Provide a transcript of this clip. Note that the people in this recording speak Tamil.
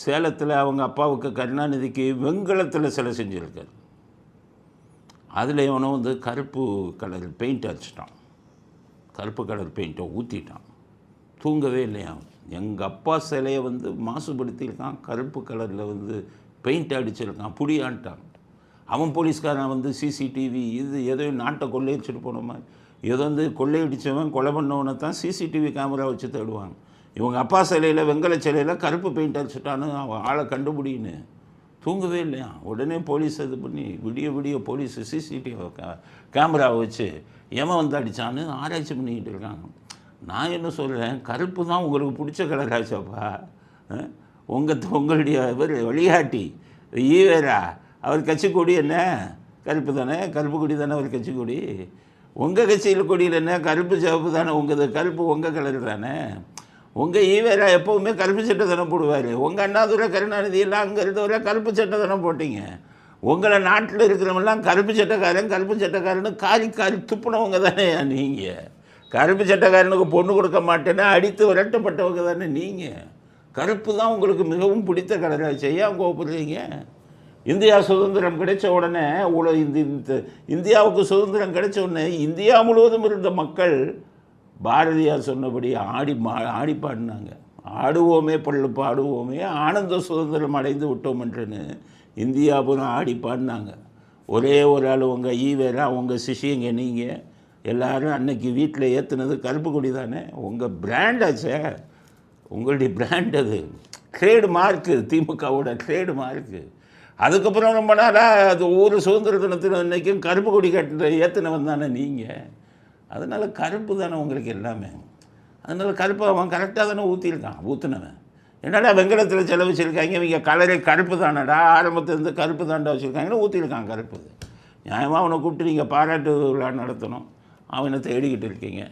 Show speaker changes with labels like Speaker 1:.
Speaker 1: சேலத்தில் அவங்க அப்பாவுக்கு கருணாநிதிக்கு வெண்கலத்தில் சிலை செஞ்சுருக்காரு. அதில் இவனை வந்து கருப்பு கலர் பெயிண்ட் அடிச்சிட்டான். கருப்பு கலர் பெயிண்ட்டை ஊற்றிட்டான். தூங்கவே இல்லையா. எங்கள் அப்பா சிலையை வந்து மாசுபடுத்தியிருக்கான். கருப்பு கலரில் வந்து பெயிண்ட் அடிச்சிருக்கான். புடியான்ட்டான். அவன் போலீஸ்காரன் வந்து சிசிடிவி இது ஏதோ நாட்டை கொள்ளையடிச்சிட்டு போன மாதிரி ஏதோ வந்து கொள்ளையடித்தவன் கொலை பண்ணவனை தான் சிசிடிவி கேமரா வச்சு தேடுவாங்க. இவங்க அப்பா சிலையில் வெங்கல சிலையில் கருப்பு பெயிண்ட் அடிச்சுட்டான்னு அவன் ஆளை கண்டுபிடின்னு தூங்கவே இல்லையா. உடனே போலீஸ் இது பண்ணி விடிய போலீஸ் சிசிடிவி கேமராவை வச்சு எவன் வந்து அடித்தான்னு ஆராய்ச்சி பண்ணிக்கிட்டு இருக்காங்க. நான் என்ன சொல்கிறேன், கருப்பு தான் உங்களுக்கு பிடிச்ச கலர் ஆச்சாப்பா. உங்களுடைய இவர் வழிகாட்டி ஈவேரா அவர் கட்சி கொடி என்ன கருப்பு தானே, கருப்பு கொடி தானே அவர் கட்சி கொடி. உங்கள் கட்சியில் கொடியில் என்ன கருப்பு சிவப்பு தானே, உங்கள் கருப்பு உங்கள் கலர் தானே. உங்கள் ஈவேரா எப்போவுமே கருப்பு சட்டை தானே போடுவார். உங்கள் அண்ணாதுரை கருணாநிதி எல்லாம் அங்கே இருந்தவரை கருப்பு சட்டை தானே போட்டிங்க. உங்களை நாட்டில் இருக்கிறவங்களாம் கருப்பு சட்டைக்காரன்னு காரி துப்புனவங்க தானே நீங்கள். கருப்பு சட்டைக்காரனுக்கு பொண்ணு கொடுக்க மாட்டேன்னா அடித்து விரட்டப்பட்டவங்க தானே நீங்கள். கருப்பு தான் உங்களுக்கு மிகவும் பிடித்த கலராக செய்ய கோபப்படுறீங்க. இந்தியா சுதந்திரம் கிடைச்ச உடனே இந்தியாவுக்கு சுதந்திரம் கிடைச்ச உடனே இந்தியா முழுவதும் இருந்த மக்கள் பாரதியார் சொன்னபடி ஆடி பாடினாங்க. ஆடுவோமே பள்ளு பாடுவோமே ஆனந்த சுதந்திரம் அடைந்து விட்டோம் என்றுன்னு இந்தியா பூரா ஆடி பாடினாங்க. ஒரே ஒரு ஆள் உங்கள் ஈவேரா உங்கள் சிஷியங்க நீங்கள் எல்லோரும் அன்னைக்கு வீட்டில் ஏற்றுனது கருப்பு கொடி தானே. உங்கள் பிராண்டாச்சே, உங்களுடைய பிராண்ட் அது ட்ரேடு மார்க்கு, திமுகவோட ட்ரேடு மார்க்கு. அதுக்கப்புறம் ரொம்ப நாளாக அது ஒவ்வொரு சுதந்திர தினத்தில் இன்றைக்கும் கருப்பு கொடி ஏற்றினவன் தானே நீங்கள். அதனால் கருப்பு தானே உங்களுக்கு எல்லாமே. அதனால் கருப்பு அவன் கரெக்டாக தானே ஊற்றினவன். என்னடா வெங்கலத்தில் செலவு வச்சுருக்காங்க, இவங்க கலரே கருப்பு தானடா, ஆரம்பத்துலேருந்து கருப்பு தாண்டா வச்சுருக்காங்கன்னு ஊற்றிருக்கான் கருப்பு. நியாயமாக அவனை கூப்பிட்டு நீங்கள் பாராட்டு விழா நடத்தணும். அவனை தேடிக்கிட்டு இருக்கீங்க.